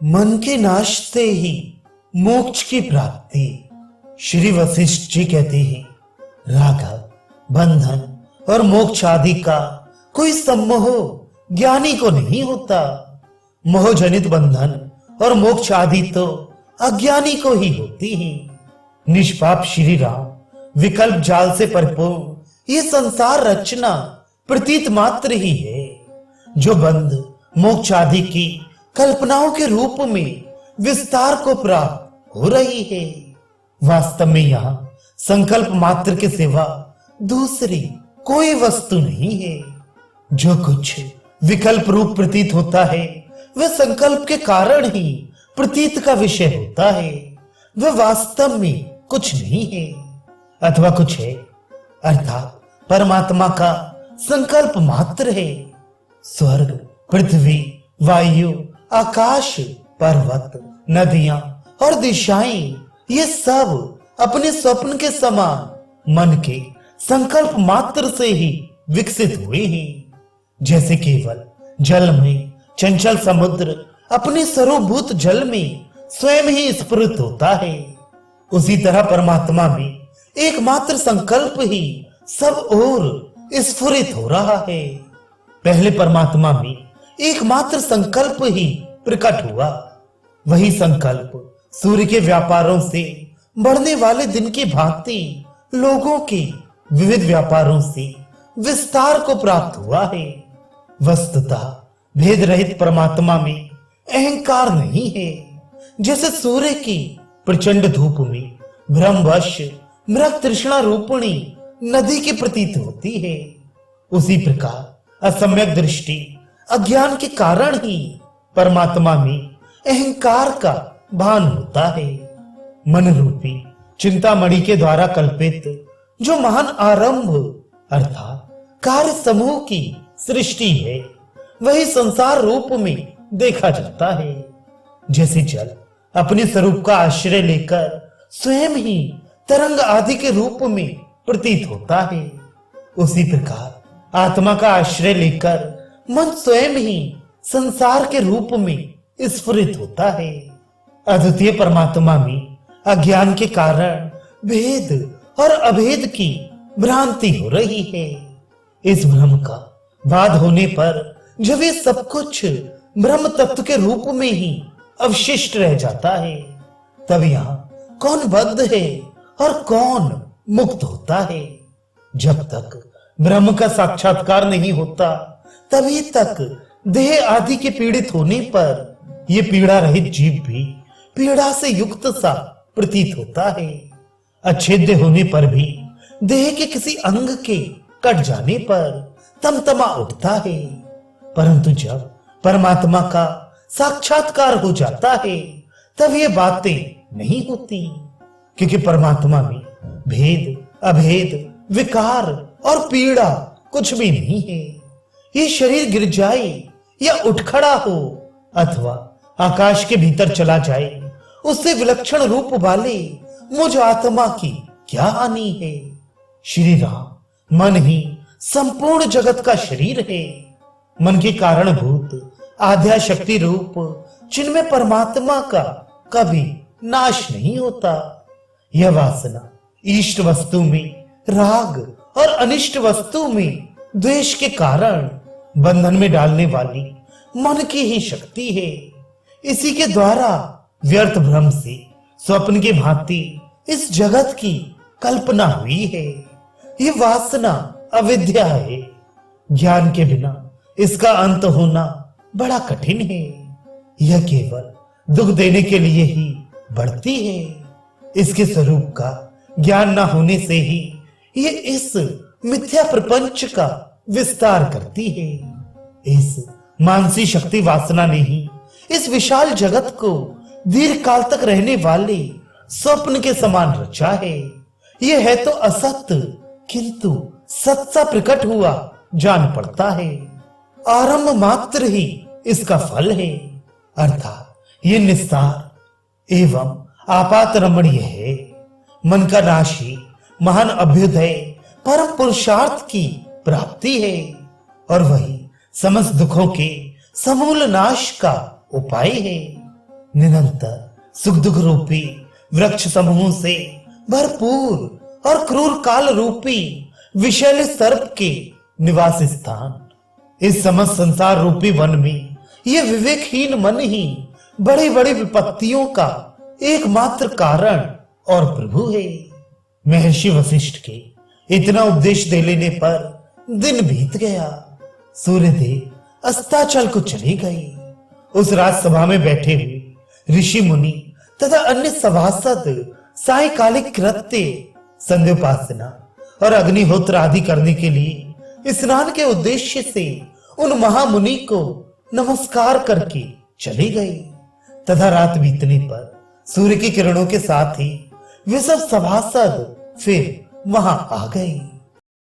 मन के नाश से ही मोक्ष की प्राप्ति। श्री वशिष्ठ जी कहते हैं, राघव, बंधन और मोक्ष आदि का कोई सम्मोह ज्ञानी को नहीं होता। मोह जनित बंधन और मोक्ष आदि तो अज्ञानी को ही होती हैं। निष्पाप श्री राम विकल्प जाल से परिपूर्ण ये संसार रचना प्रतीत मात्र ही है, जो बंध मोक्ष आदि की कल्पनाओं के रूप में विस्तार को प्राप्त हो रही है। वास्तव में यहाँ संकल्प मात्र के सिवा दूसरी कोई वस्तु नहीं है। जो कुछ विकल्प रूप प्रतीत होता है वह संकल्प के कारण ही प्रतीत का विषय होता है। वह वास्तव में कुछ नहीं है अथवा कुछ है, अर्थात परमात्मा का संकल्प मात्र है। स्वर्ग, पृथ्वी, वायु, आकाश, पर्वत, नदियां और दिशाएं ये सब अपने स्वप्न के समान मन के संकल्प मात्र से ही विकसित हुए हैं। जैसे केवल जल में चंचल समुद्र अपने स्वरूपभूत जल में स्वयं ही स्फुरित होता है, उसी तरह परमात्मा में एकमात्र संकल्प ही सब ओर स्फुरित हो रहा है। पहले परमात्मा में एकमात्र संकल्प ही प्रकट हुआ। वही संकल्प सूर्य के व्यापारों से बढ़ने वाले दिन की भांति लोगों के विविध व्यापारों से विस्तार को प्राप्त हुआ है। वस्तुतः भेद रहित परमात्मा में अहंकार नहीं है। जैसे सूर्य की प्रचंड धूप में भ्रमवश मृग तृष्णा रूपिणी नदी की प्रतीत होती है, उसी प्रकार असम्यक दृष्टि अज्ञान के कारण ही परमात्मा में अहंकार का भान होता है। मन रूपी चिंतामणि के द्वारा कल्पित जो महान आरंभ अर्थात कार्य समूह की सृष्टि है, वही संसार रूप में देखा जाता है। जैसे जल अपने स्वरूप का आश्रय लेकर स्वयं ही तरंग आदि के रूप में प्रतीत होता है, उसी प्रकार आत्मा का आश्रय लेकर मन स्वयं ही संसार के रूप में स्फुरित होता है। अद्वितीय परमात्मा में अज्ञान के कारण भेद और अभेद की भ्रांति हो रही है। इस भ्रम का बाद होने पर जब ये सब कुछ ब्रह्म तत्व के रूप में ही अवशिष्ट रह जाता है, तब यहाँ कौन बद्ध है और कौन मुक्त होता है। जब तक ब्रह्म का साक्षात्कार नहीं होता, तभी तक देह आदि के पीड़ित होने पर ये पीड़ा रहित जीव भी पीड़ा से युक्त सा प्रतीत होता है। अच्छेद्य होने पर भी देह के किसी अंग के कट जाने पर तमतमा उठता है, परंतु जब परमात्मा का साक्षात्कार हो जाता है तब ये बातें नहीं होती, क्योंकि परमात्मा में भेद, अभेद, विकार और पीड़ा कुछ भी नहीं है। ये शरीर गिर जाए या उठ खड़ा हो अथवा आकाश के भीतर चला जाए, उससे विलक्षण रूप वाले मुझ आत्मा की क्या हानि है। श्री राम मन ही संपूर्ण जगत का शरीर है। मन के कारणभूत आद्या शक्ति रूप जिनमें परमात्मा का कभी नाश नहीं होता। यह वासना इष्ट वस्तु में राग और अनिष्ट वस्तु में द्वेष के कारण बंधन में डालने वाली मन की ही शक्ति है। इसी के द्वारा व्यर्थ भ्रम से स्वप्न की भांति इस जगत की कल्पना हुई है। ये वासना अविद्या है। ज्ञान के बिना इसका अंत होना बड़ा कठिन है। यह केवल दुख देने के लिए ही बढ़ती है। इसके स्वरूप का ज्ञान न होने से ही ये इस मिथ्या प्रपंच का विस्तार करती है। इस मानसी शक्ति वासना ने ही इस विशाल जगत को दीर्घ काल तक रहने वाले स्वप्न के समान रचा है। यह है तो असत्य, किंतु सत्य प्रकट हुआ जान पड़ता है। आरंभ मात्र ही इसका फल है, अर्थात ये निस्तार एवं आपात रमणीय है। मन का नाशी महान अभ्युदय परम पुरुषार्थ की प्राप्ति है और वही समस्त दुखों के समूल नाश का उपाय है। निरंतर सुख दुख रूपी वृक्ष समूह से भरपूर और क्रूर काल रूपी विषैले सर्प के निवास स्थान, इस समस्त संसार रूपी वन में ये विवेकहीन मन ही बड़ी बड़ी विपत्तियों का एकमात्र कारण और प्रभु है। महर्षि वशिष्ठ के इतना उपदेश दे लेने पर दिन बीत गया। सूर्यदेव अस्ताचल को चले गए। उस राजसभा में बैठे हुए ऋषि मुनि तथा अन्य सभासद सायकालिक कृत्य, संध्योपासना और अग्निहोत्र आदि करने के लिए स्नान के उद्देश्य से उन महामुनि को नमस्कार करके चले गए तथा रात बीतने पर सूर्य की किरणों के साथ ही वे सब सभासद फिर वहां आ गए।